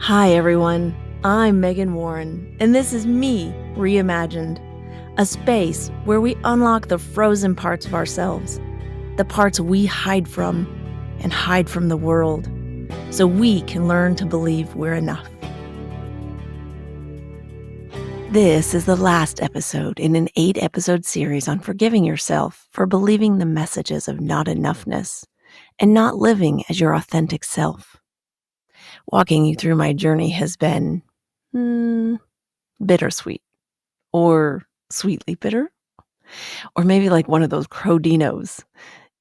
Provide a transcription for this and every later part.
Hi, everyone. I'm Megan Warren, and this is Me Reimagined, a space where we unlock the frozen parts of ourselves, the parts we hide from and hide from the world, so we can learn to believe we're enough. This is the last episode in an 8-episode series on forgiving yourself for believing the messages of not enoughness and not living as your authentic self. Walking you through my journey has been bittersweet, or sweetly bitter, or maybe like one of those Crodinos.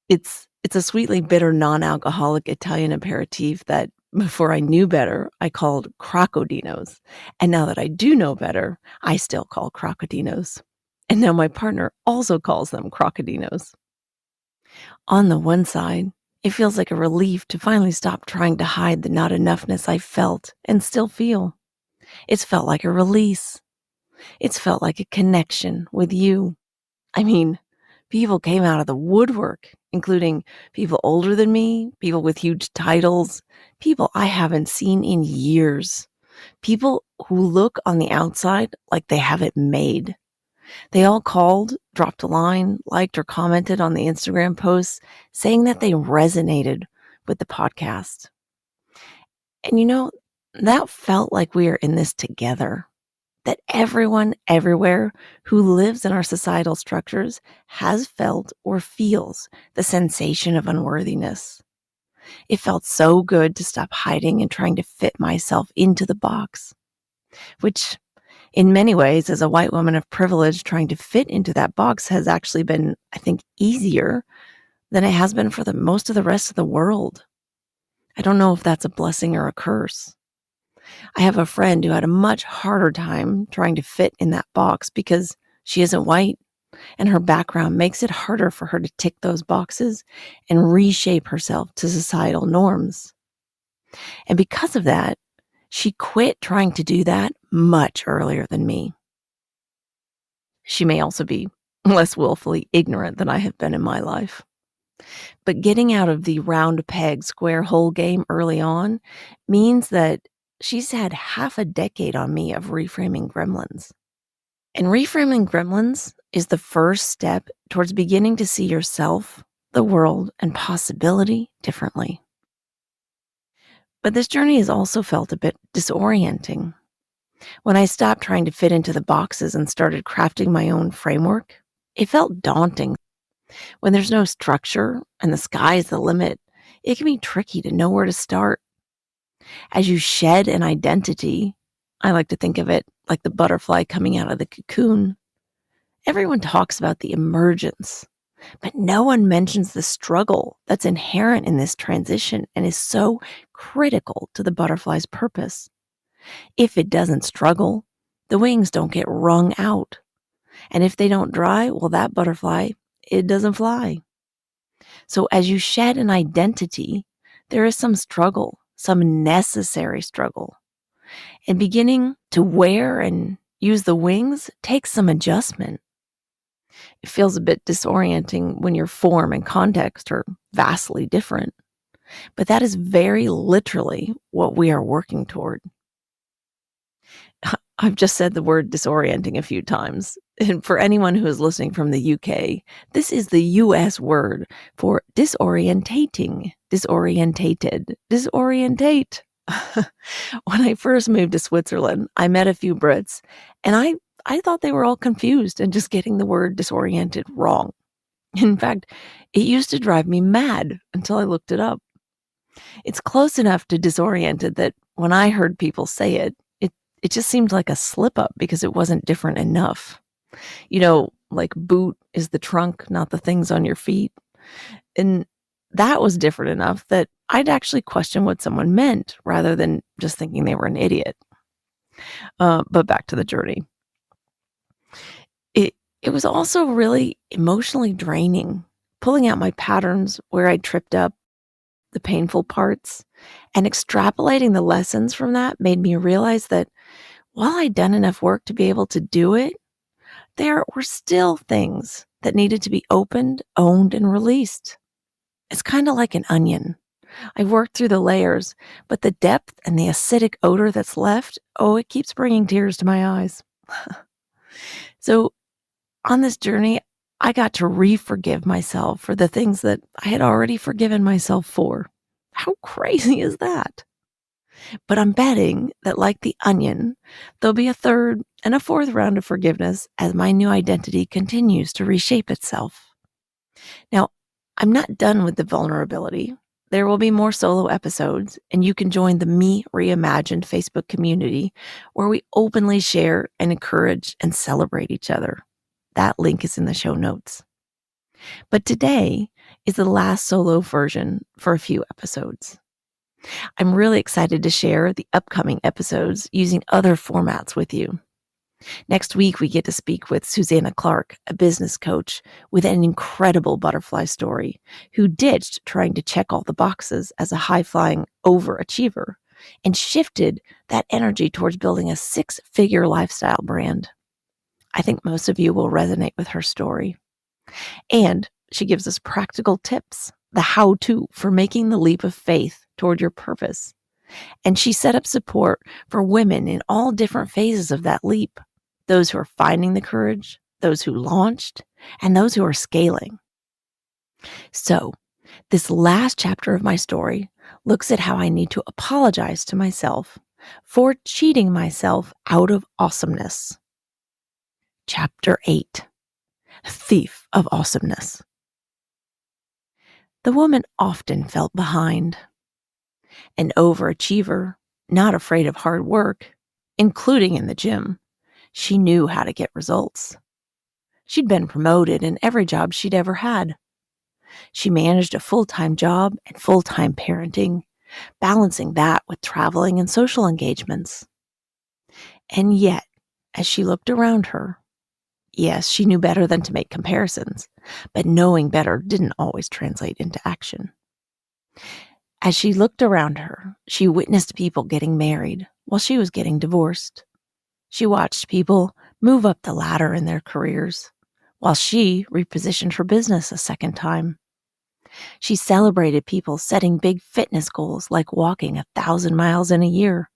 It's a sweetly bitter non-alcoholic Italian aperitif that before I knew better, I called crocodinos. And now that I do know better, I still call crocodinos. And now my partner also calls them crocodinos. On the one side, it feels like a relief to finally stop trying to hide the not enoughness I felt and still feel. It's felt like a release. It's felt like a connection with you. I mean, people came out of the woodwork, including people older than me, people with huge titles, people I haven't seen in years, people who look on the outside like they have it made. They all called, dropped a line, liked or commented on the Instagram posts, saying that they resonated with the podcast. And that felt like we are in this together. That everyone everywhere who lives in our societal structures has felt or feels the sensation of unworthiness. It felt so good to stop hiding and trying to fit myself into the box, which in many ways, as a white woman of privilege, trying to fit into that box has actually been, I think, easier than it has been for most of the rest of the world. I don't know if that's a blessing or a curse. I have a friend who had a much harder time trying to fit in that box because she isn't white, and her background makes it harder for her to tick those boxes and reshape herself to societal norms. And because of that, she quit trying to do that much earlier than me. She may also be less willfully ignorant than I have been in my life. But getting out of the round peg, square hole game early on means that she's had half a decade on me of reframing gremlins. And reframing gremlins is the first step towards beginning to see yourself, the world, and possibility differently. But this journey has also felt a bit disorienting. When I stopped trying to fit into the boxes and started crafting my own framework, it felt daunting. When there's no structure and the sky is the limit, it can be tricky to know where to start. As you shed an identity, I like to think of it like the butterfly coming out of the cocoon. Everyone talks about the emergence, but no one mentions the struggle that's inherent in this transition and is so critical to the butterfly's purpose. If it doesn't struggle, the wings don't get wrung out. And if they don't dry, well, that butterfly, it doesn't fly. So as you shed an identity, there is some struggle, some necessary struggle. And beginning to wear and use the wings takes some adjustment. It feels a bit disorienting when your form and context are vastly different. But that is very literally what we are working toward. I've just said the word disorienting a few times. And for anyone who is listening from the UK, this is the US word for disorientating, disorientated, disorientate. When I first moved to Switzerland, I met a few Brits, and I thought they were all confused and just getting the word disoriented wrong. In fact, it used to drive me mad until I looked it up. It's close enough to disoriented that when I heard people say it just seemed like a slip up because it wasn't different enough. Like boot is the trunk, not the things on your feet. And that was different enough that I'd actually question what someone meant rather than just thinking they were an idiot. But back to the journey. It was also really emotionally draining, pulling out my patterns where I tripped up, the painful parts, and extrapolating the lessons from that made me realize that while I'd done enough work to be able to do it, there were still things that needed to be opened, owned, and released. It's kind of like an onion. I've worked through the layers, but the depth and the acidic odor that's left, oh, it keeps bringing tears to my eyes. So on this journey, I got to re-forgive myself for the things that I had already forgiven myself for. How crazy is that? But I'm betting that, like the onion, there'll be a third and a fourth round of forgiveness as my new identity continues to reshape itself. Now, I'm not done with the vulnerability. There will be more solo episodes, and you can join the Me Reimagined Facebook community where we openly share and encourage and celebrate each other. That link is in the show notes. But today is the last solo version for a few episodes. I'm really excited to share the upcoming episodes using other formats with you. Next week, we get to speak with Susanna Clark, a business coach with an incredible butterfly story, who ditched trying to check all the boxes as a high-flying overachiever and shifted that energy towards building a six-figure lifestyle brand. I think most of you will resonate with her story. And she gives us practical tips, the how-to for making the leap of faith toward your purpose. And she set up support for women in all different phases of that leap. Those who are finding the courage, those who launched, and those who are scaling. So, this last chapter of my story looks at how I need to apologize to myself for cheating myself out of awesomeness. Chapter 8, Thief of Awesomeness. The woman often felt behind. An overachiever, not afraid of hard work, including in the gym. She knew how to get results. She'd been promoted in every job she'd ever had. She managed a full-time job and full-time parenting, balancing that with traveling and social engagements. And yet, as she looked around her, yes, she knew better than to make comparisons, but knowing better didn't always translate into action. As she looked around her, she witnessed people getting married while she was getting divorced. She watched people move up the ladder in their careers, while she repositioned her business a second time. She celebrated people setting big fitness goals like walking 1,000 miles in a year,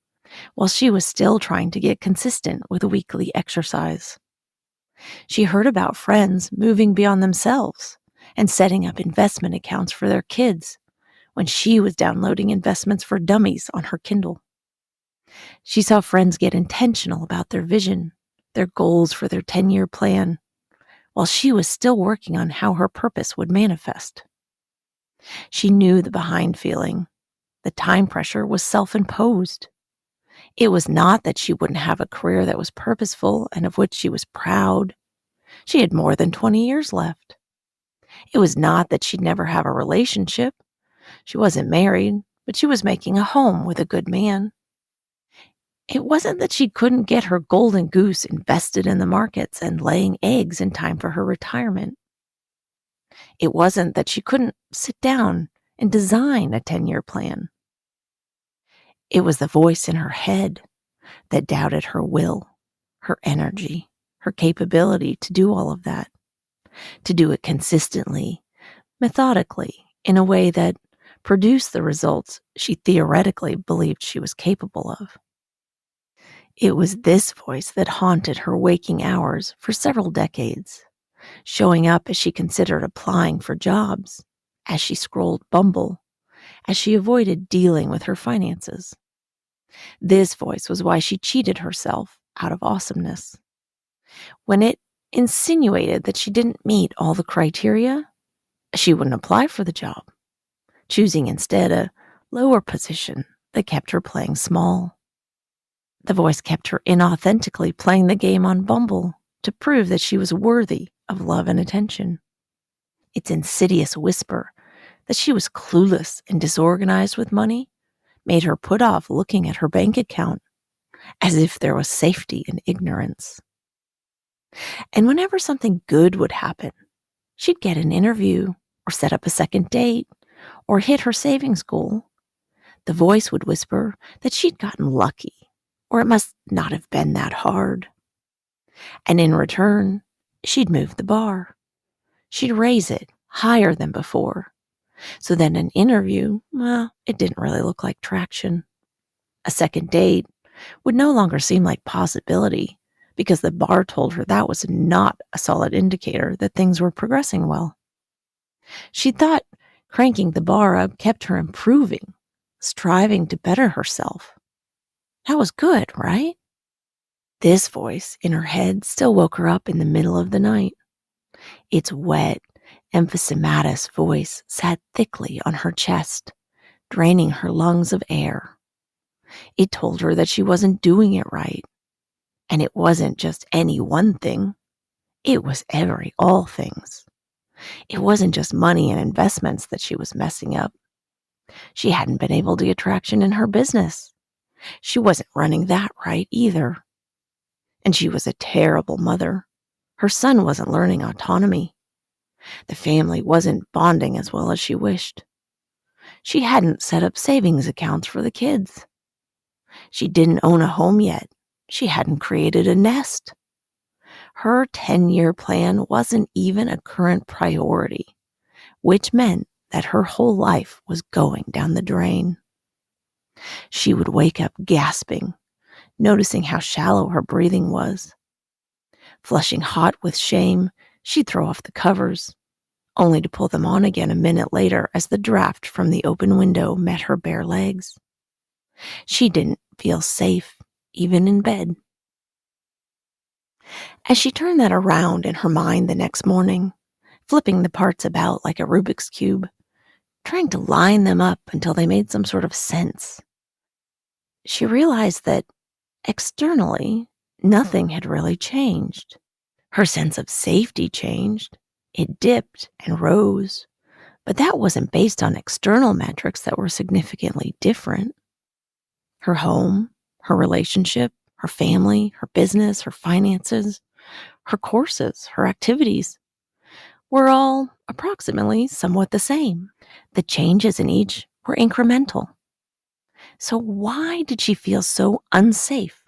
while she was still trying to get consistent with weekly exercise. She heard about friends moving beyond themselves and setting up investment accounts for their kids when she was downloading investments for dummies on her Kindle. She saw friends get intentional about their vision, their goals for their 10-year plan, while she was still working on how her purpose would manifest. She knew the behind feeling. The time pressure was self-imposed. It was not that she wouldn't have a career that was purposeful and of which she was proud. She had more than 20 years left. It was not that she'd never have a relationship. She wasn't married, but she was making a home with a good man. It wasn't that she couldn't get her golden goose invested in the markets and laying eggs in time for her retirement. It wasn't that she couldn't sit down and design a 10-year plan. It was the voice in her head that doubted her will, her energy, her capability to do all of that, to do it consistently, methodically, in a way that produced the results she theoretically believed she was capable of. It was this voice that haunted her waking hours for several decades, showing up as she considered applying for jobs, as she scrolled Bumble, as she avoided dealing with her finances. This voice was why she cheated herself out of awesomeness. When it insinuated that she didn't meet all the criteria, she wouldn't apply for the job, choosing instead a lower position that kept her playing small. The voice kept her inauthentically playing the game on Bumble to prove that she was worthy of love and attention. Its insidious whisper that she was clueless and disorganized with money made her put off looking at her bank account, as if there was safety in ignorance. And whenever something good would happen, she'd get an interview or set up a second date or hit her savings goal. The voice would whisper that she'd gotten lucky, or it must not have been that hard. And in return, she'd move the bar. She'd raise it higher than before, So then an interview, well, it didn't really look like traction. A second date would no longer seem like possibility because the bar told her that was not a solid indicator that things were progressing well. She thought cranking the bar up kept her improving, striving to better herself. That was good, right? This voice in her head still woke her up in the middle of the night. Its wet, emphysematous voice sat thickly on her chest, draining her lungs of air. It told her that she wasn't doing it right. And it wasn't just any one thing. It was all things. It wasn't just money and investments that she was messing up. She hadn't been able to get traction in her business. She wasn't running that right either. And she was a terrible mother. Her son wasn't learning autonomy. The family wasn't bonding as well as she wished. She hadn't set up savings accounts for the kids. She didn't own a home yet. She hadn't created a nest. Her 10-year plan wasn't even a current priority, which meant that her whole life was going down the drain. She would wake up gasping, noticing how shallow her breathing was. Flushing hot with shame, she'd throw off the covers, only to pull them on again a minute later as the draft from the open window met her bare legs. She didn't feel safe, even in bed. As she turned that around in her mind the next morning, flipping the parts about like a Rubik's Cube, trying to line them up until they made some sort of sense, she realized that externally, nothing had really changed. Her sense of safety changed. It dipped and rose, but that wasn't based on external metrics that were significantly different. Her home, her relationship, her family, her business, her finances, her courses, her activities were all approximately somewhat the same. The changes in each were incremental. So why did she feel so unsafe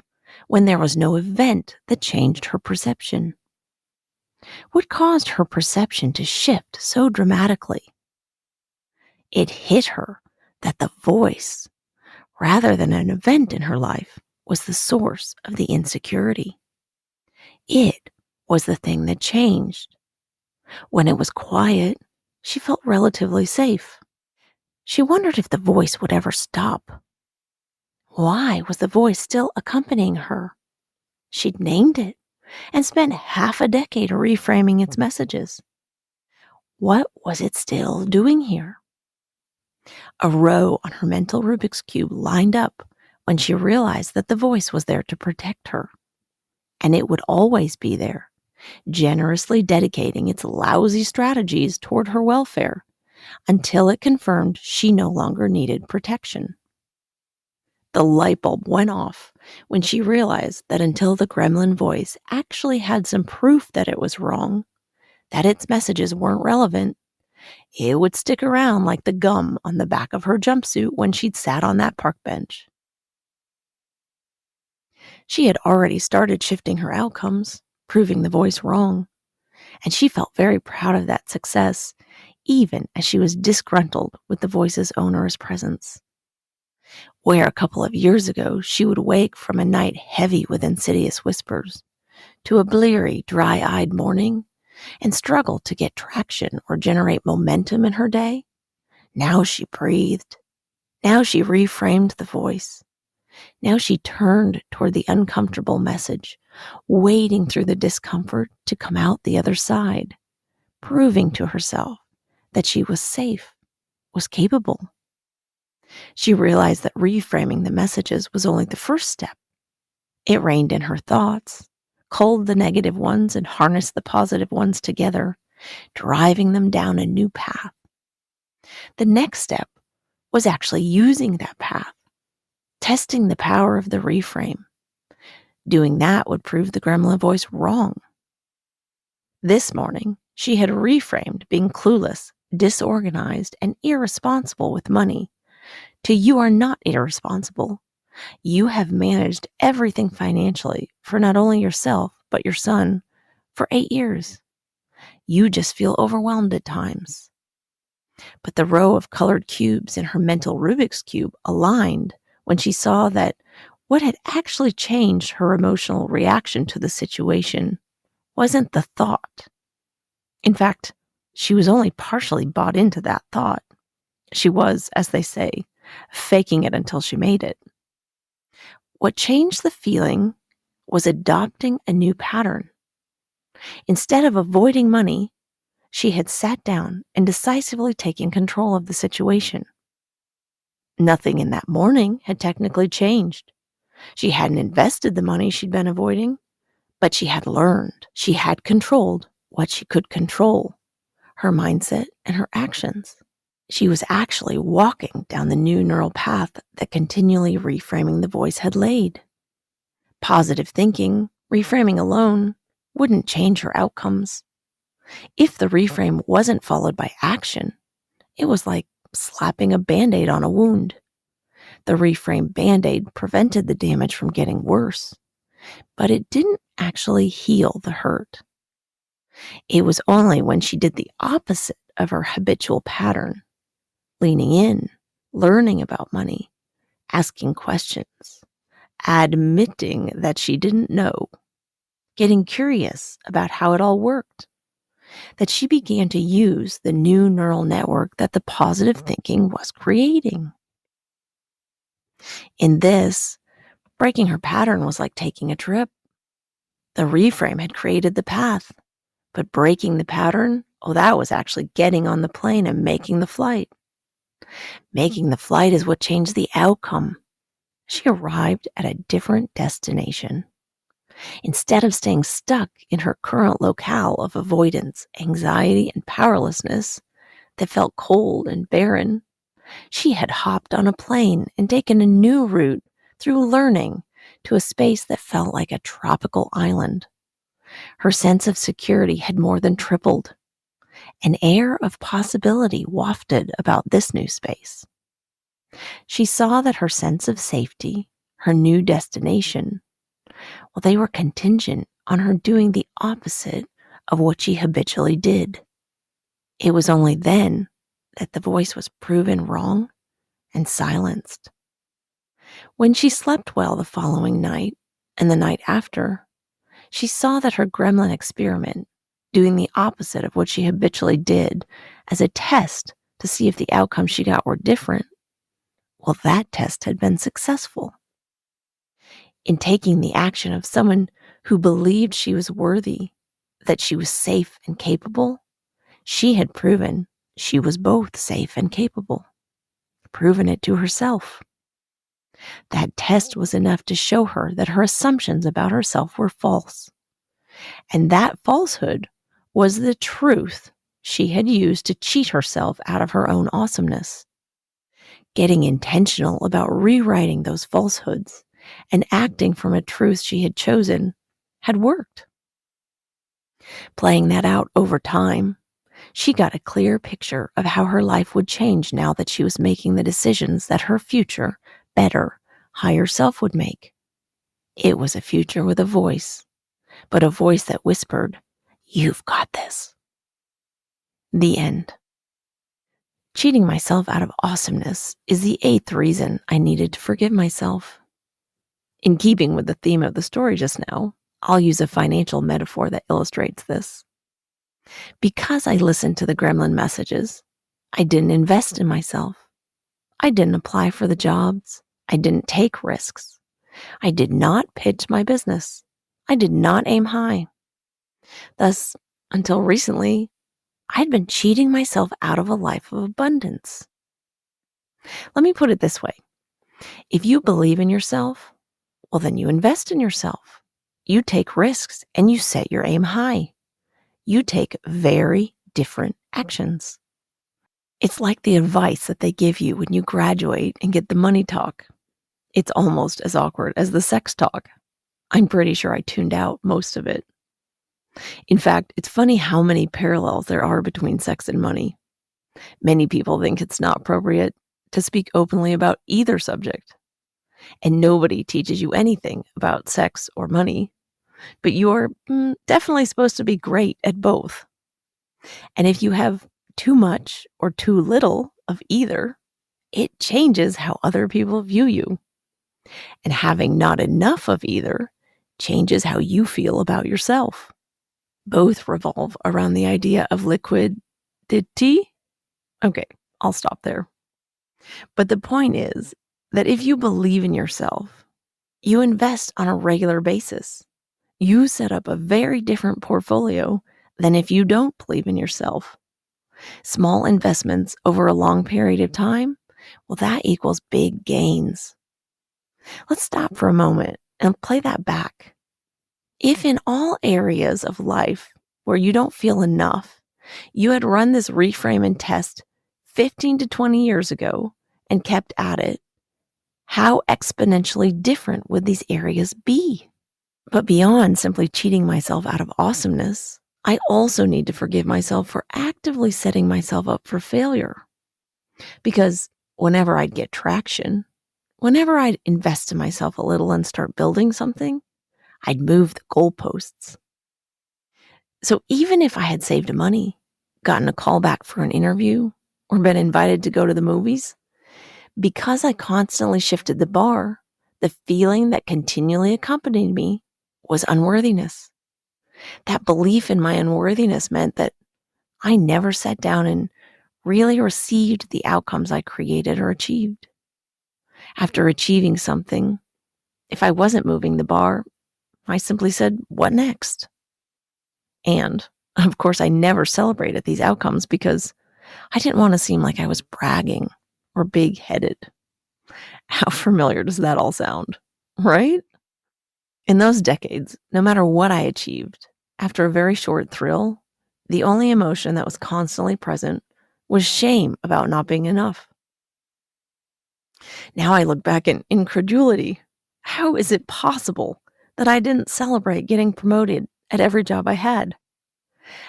when there was no event that changed her perception? What caused her perception to shift so dramatically? It hit her that the voice, rather than an event in her life, was the source of the insecurity. It was the thing that changed. When it was quiet, she felt relatively safe. She wondered if the voice would ever stop. Why was the voice still accompanying her? She'd named it and spent half a decade reframing its messages. What was it still doing here? A row on her mental Rubik's Cube lined up when she realized that the voice was there to protect her. And it would always be there, generously dedicating its lousy strategies toward her welfare until it confirmed she no longer needed protection. The light bulb went off when she realized that until the Gremlin voice actually had some proof that it was wrong, that its messages weren't relevant, it would stick around like the gum on the back of her jumpsuit when she'd sat on that park bench. She had already started shifting her outcomes, proving the voice wrong, and she felt very proud of that success, even as she was disgruntled with the voice's onerous presence. Where a couple of years ago she would wake from a night heavy with insidious whispers, to a bleary, dry-eyed morning, and struggle to get traction or generate momentum in her day, now she breathed. Now she reframed the voice. Now she turned toward the uncomfortable message, wading through the discomfort to come out the other side, proving to herself that she was safe, was capable. She realized that reframing the messages was only the first step. It reined in her thoughts, culled the negative ones and harnessed the positive ones together, driving them down a new path. The next step was actually using that path, testing the power of the reframe. Doing that would prove the Gremlin voice wrong. This morning, she had reframed being clueless, disorganized, and irresponsible with money to "you are not irresponsible. You have managed everything financially for not only yourself, but your son for 8 years. You just feel overwhelmed at times." But the row of colored cubes in her mental Rubik's Cube aligned when she saw that what had actually changed her emotional reaction to the situation wasn't the thought. In fact, she was only partially bought into that thought. She was, as they say, faking it until she made it. What changed the feeling was adopting a new pattern. Instead of avoiding money, she had sat down and decisively taken control of the situation. Nothing in that morning had technically changed. She hadn't invested the money she'd been avoiding, but she had learned. She had controlled what she could control, her mindset and her actions. She was actually walking down the new neural path that continually reframing the voice had laid. Positive thinking, reframing alone, wouldn't change her outcomes. If the reframe wasn't followed by action, it was like slapping a Band-Aid on a wound. The reframe Band-Aid prevented the damage from getting worse, but it didn't actually heal the hurt. It was only when she did the opposite of her habitual pattern, leaning in, learning about money, asking questions, admitting that she didn't know, getting curious about how it all worked, that she began to use the new neural network that the positive thinking was creating. In this, breaking her pattern was like taking a trip. The reframe had created the path, but breaking the pattern, that was actually getting on the plane and making the flight. Making the flight is what changed the outcome. She arrived at a different destination. Instead of staying stuck in her current locale of avoidance, anxiety, and powerlessness that felt cold and barren, she had hopped on a plane and taken a new route through learning to a space that felt like a tropical island. Her sense of security had more than tripled. An air of possibility wafted about this new space. She saw that her sense of safety, her new destination, they were contingent on her doing the opposite of what she habitually did. It was only then that the voice was proven wrong and silenced. When she slept well the following night and the night after, she saw that her Gremlin experiment, doing the opposite of what she habitually did as a test to see if the outcomes she got were different, that test had been successful. In taking the action of someone who believed she was worthy, that she was safe and capable, she had proven she was both safe and capable, proven it to herself. That test was enough to show her that her assumptions about herself were false. And that falsehood was the truth she had used to cheat herself out of her own awesomeness. Getting intentional about rewriting those falsehoods and acting from a truth she had chosen had worked. Playing that out over time, she got a clear picture of how her life would change now that she was making the decisions that her future, better, higher self would make. It was a future with a voice, but a voice that whispered, "You've got this." The end. Cheating myself out of awesomeness is the 8th reason I needed to forgive myself. In keeping with the theme of the story just now, I'll use a financial metaphor that illustrates this. Because I listened to the Gremlin messages, I didn't invest in myself. I didn't apply for the jobs. I didn't take risks. I did not pitch my business. I did not aim high. Thus, until recently, I'd been cheating myself out of a life of abundance. Let me put it this way. If you believe in yourself, then you invest in yourself. You take risks and you set your aim high. You take very different actions. It's like the advice that they give you when you graduate and get the money talk. It's almost as awkward as the sex talk. I'm pretty sure I tuned out most of it. In fact, it's funny how many parallels there are between sex and money. Many people think it's not appropriate to speak openly about either subject. And nobody teaches you anything about sex or money, but you're definitely supposed to be great at both. And if you have too much or too little of either, it changes how other people view you. And having not enough of either changes how you feel about yourself. Both revolve around the idea of liquidity. Okay, I'll stop there. But the point is that if you believe in yourself, you invest on a regular basis. You set up a very different portfolio than if you don't believe in yourself. Small investments over a long period of time, well, that equals big gains. Let's stop for a moment and play that back. If in all areas of life where you don't feel enough, you had run this reframe and test 15 to 20 years ago and kept at it, how exponentially different would these areas be? But beyond simply cheating myself out of awesomeness, I also need to forgive myself for actively setting myself up for failure. Because whenever I'd get traction, whenever I'd invest in myself a little and start building something, I'd move the goalposts. So even if I had saved money, gotten a call back for an interview, or been invited to go to the movies, because I constantly shifted the bar, the feeling that continually accompanied me was unworthiness. That belief in my unworthiness meant that I never sat down and really received the outcomes I created or achieved. After achieving something, if I wasn't moving the bar, I simply said, "What next?" And, of course, I never celebrated these outcomes because I didn't want to seem like I was bragging or big-headed. How familiar does that all sound, right? In those decades, no matter what I achieved, after a very short thrill, the only emotion that was constantly present was shame about not being enough. Now I look back in incredulity. How is it possible that I didn't celebrate getting promoted at every job I had?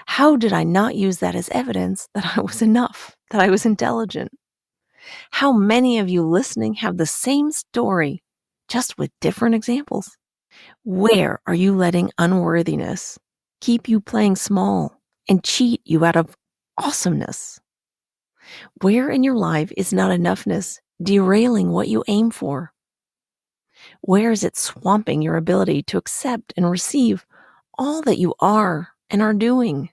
How did I not use that as evidence that I was enough, that I was intelligent? How many of you listening have the same story, just with different examples? Where are you letting unworthiness keep you playing small and cheat you out of awesomeness? Where in your life is not enoughness derailing what you aim for? Where is it swamping your ability to accept and receive all that you are and are doing?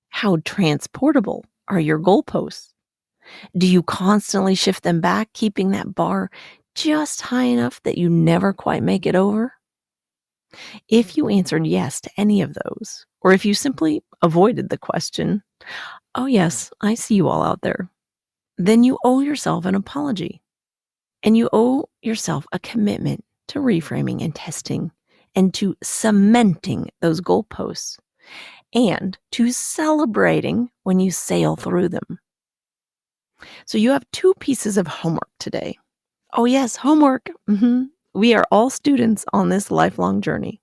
How transportable are your goalposts? Do you constantly shift them back, keeping that bar just high enough that you never quite make it over? If you answered yes to any of those, or if you simply avoided the question, "Oh, yes, I see you all out there," then you owe yourself an apology. And you owe yourself a commitment to reframing and testing and to cementing those goalposts and to celebrating when you sail through them. So you have two pieces of homework today. Oh, yes, homework. We are all students on this lifelong journey.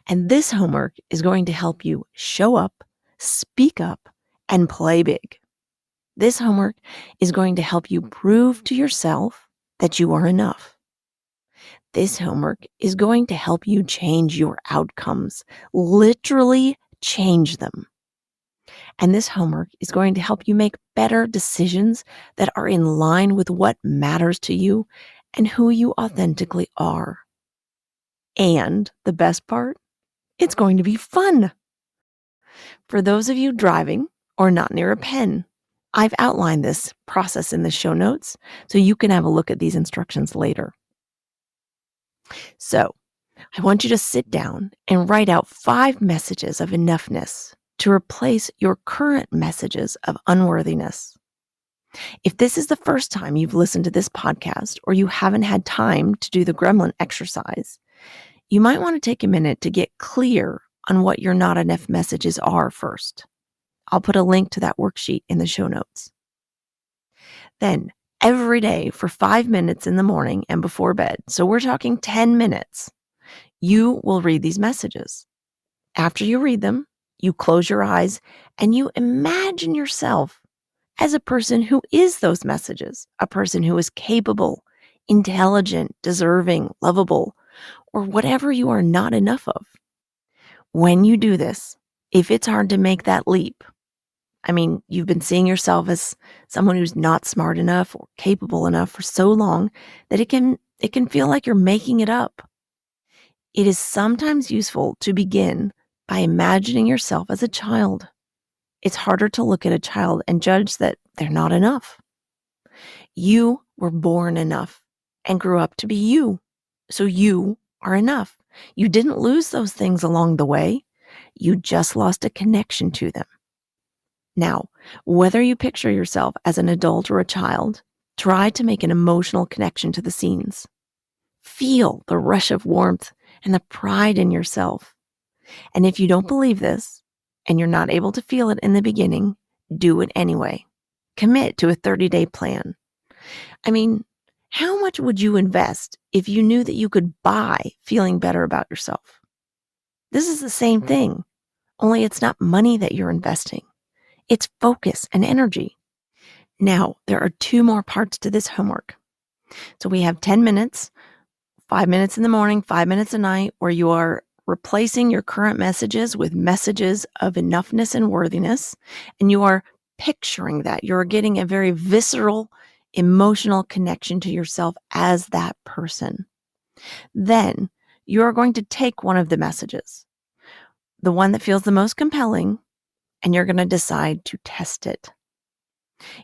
And this homework is going to help you show up, speak up, and play big. This homework is going to help you prove to yourself that you are enough. This homework is going to help you change your outcomes, literally change them. And this homework is going to help you make better decisions that are in line with what matters to you and who you authentically are. And the best part, it's going to be fun. For those of you driving or not near a pen, I've outlined this process in the show notes so you can have a look at these instructions later. So, I want you to sit down and write out 5 messages of enoughness to replace your current messages of unworthiness. If this is the first time you've listened to this podcast or you haven't had time to do the Gremlin exercise, you might want to take a minute to get clear on what your not enough messages are first. I'll put a link to that worksheet in the show notes. Then, every day for 5 minutes in the morning and before bed, so we're talking 10 minutes, you will read these messages. After you read them, you close your eyes and you imagine yourself as a person who is those messages, a person who is capable, intelligent, deserving, lovable, or whatever you are not enough of. When you do this, if it's hard to make that leap, I mean, you've been seeing yourself as someone who's not smart enough or capable enough for so long that it can feel like you're making it up. It is sometimes useful to begin by imagining yourself as a child. It's harder to look at a child and judge that they're not enough. You were born enough and grew up to be you. So you are enough. You didn't lose those things along the way. You just lost a connection to them. Now, whether you picture yourself as an adult or a child, try to make an emotional connection to the scenes. Feel the rush of warmth and the pride in yourself. And if you don't believe this, and you're not able to feel it in the beginning, do it anyway. Commit to a 30-day plan. I mean, how much would you invest if you knew that you could buy feeling better about yourself? This is the same thing, only it's not money that you're investing. It's focus and energy. Now, there are 2 more parts to this homework. So we have 10 minutes, 5 minutes in the morning, 5 minutes at night, where you are replacing your current messages with messages of enoughness and worthiness, and you are picturing that. You're getting a very visceral, emotional connection to yourself as that person. Then you're going to take one of the messages, the one that feels the most compelling, and you're going to decide to test it.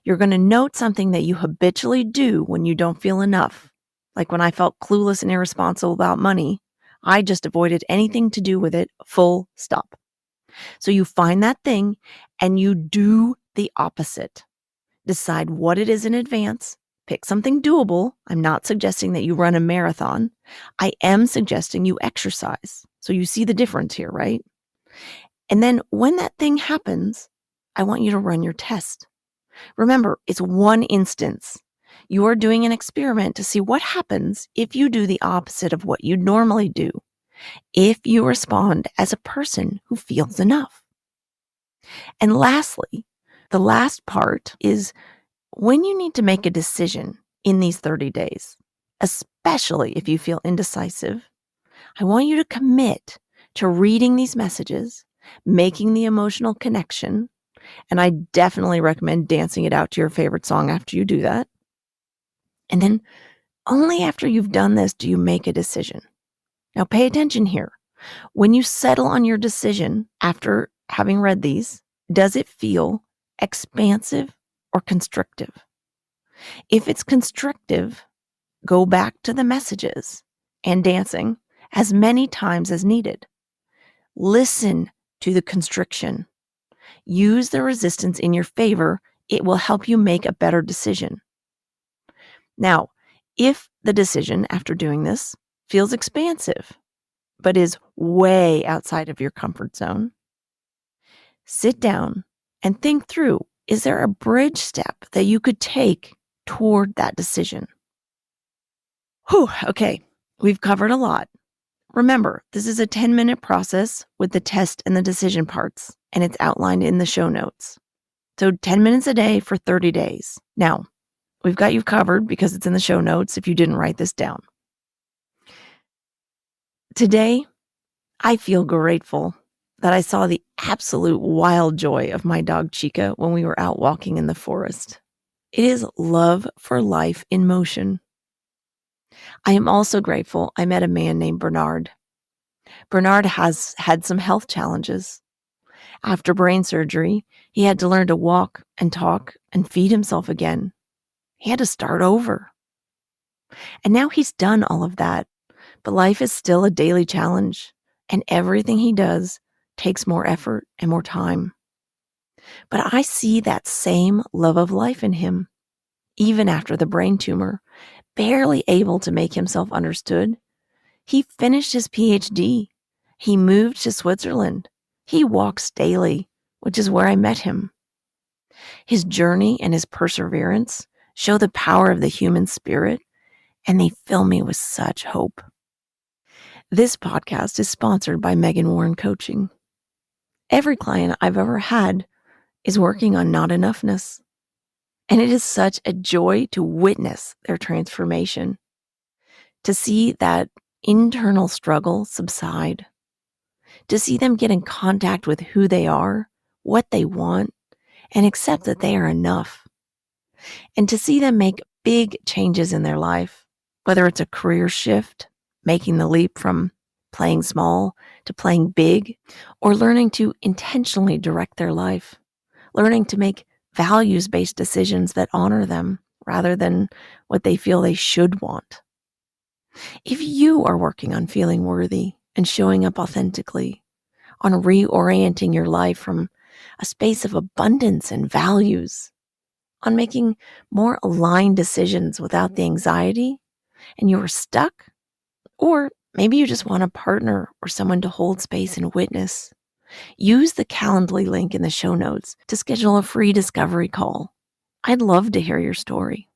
You're going to note something that you habitually do when you don't feel enough. Like when I felt clueless and irresponsible about money, I just avoided anything to do with it, full stop. So you find that thing and you do the opposite. Decide what it is in advance. Pick something doable. I'm not suggesting that you run a marathon. I am suggesting you exercise. So you see the difference here, right? And then when that thing happens, I want you to run your test. Remember, it's one instance. You are doing an experiment to see what happens if you do the opposite of what you normally do, if you respond as a person who feels enough. And lastly, the last part is when you need to make a decision in these 30 days, especially if you feel indecisive, I want you to commit to reading these messages, making the emotional connection, and I definitely recommend dancing it out to your favorite song after you do that. And then only after you've done this do you make a decision. Now pay attention here. When you settle on your decision after having read these, does it feel expansive or constrictive? If it's constrictive, go back to the messages and dancing as many times as needed. Listen to the constriction. Use the resistance in your favor. It will help you make a better decision. Now, if the decision after doing this feels expansive, but is way outside of your comfort zone, sit down and think through, is there a bridge step that you could take toward that decision? Okay, we've covered a lot. Remember, this is a 10-minute process with the test and the decision parts, and it's outlined in the show notes. So 10 minutes a day for 30 days. Now, we've got you covered because it's in the show notes if you didn't write this down. Today, I feel grateful that I saw the absolute wild joy of my dog Chica when we were out walking in the forest. It is love for life in motion. I am also grateful I met a man named Bernard. Bernard has had some health challenges. After brain surgery, he had to learn to walk and talk and feed himself again. He had to start over. And now he's done all of that, but life is still a daily challenge, and everything he does takes more effort and more time. But I see that same love of life in him, even after the brain tumor, barely able to make himself understood. He finished his PhD. He moved to Switzerland. He walks daily, which is where I met him. His journey and his perseverance show the power of the human spirit, and they fill me with such hope. This podcast is sponsored by Megan Warren Coaching. Every client I've ever had is working on not enoughness, and it is such a joy to witness their transformation, to see that internal struggle subside, to see them get in contact with who they are, what they want, and accept that they are enough. And to see them make big changes in their life, whether it's a career shift, making the leap from playing small to playing big, or learning to intentionally direct their life, learning to make values-based decisions that honor them rather than what they feel they should want. If you are working on feeling worthy and showing up authentically, on reorienting your life from a space of abundance and values, on making more aligned decisions without the anxiety, and you are stuck, or maybe you just want a partner or someone to hold space and witness, use the Calendly link in the show notes to schedule a free discovery call. I'd love to hear your story.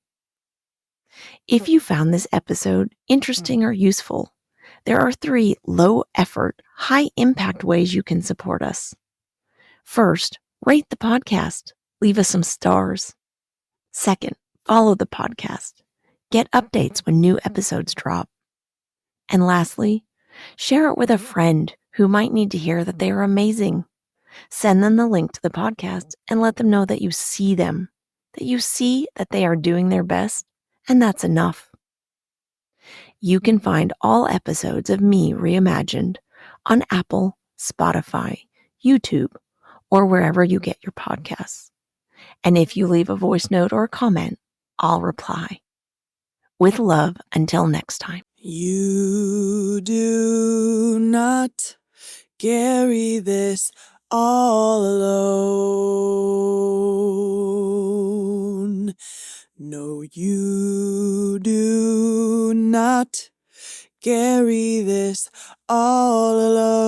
If you found this episode interesting or useful, there are 3 low-effort, high-impact ways you can support us. First, rate the podcast. Leave us some stars. Second, follow the podcast. Get updates when new episodes drop. And lastly, share it with a friend who might need to hear that they are amazing. Send them the link to the podcast and let them know that you see them, that you see that they are doing their best, and that's enough. You can find all episodes of Me Reimagined on Apple, Spotify, YouTube, or wherever you get your podcasts. And if you leave a voice note or a comment, I'll reply. With love, until next time. You do not carry this all alone. No, you do not carry this all alone.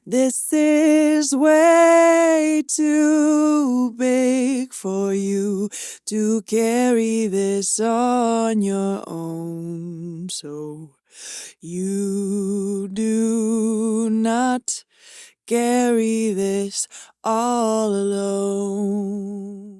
This is way too big for you to carry this on your own. So you do not carry this all alone.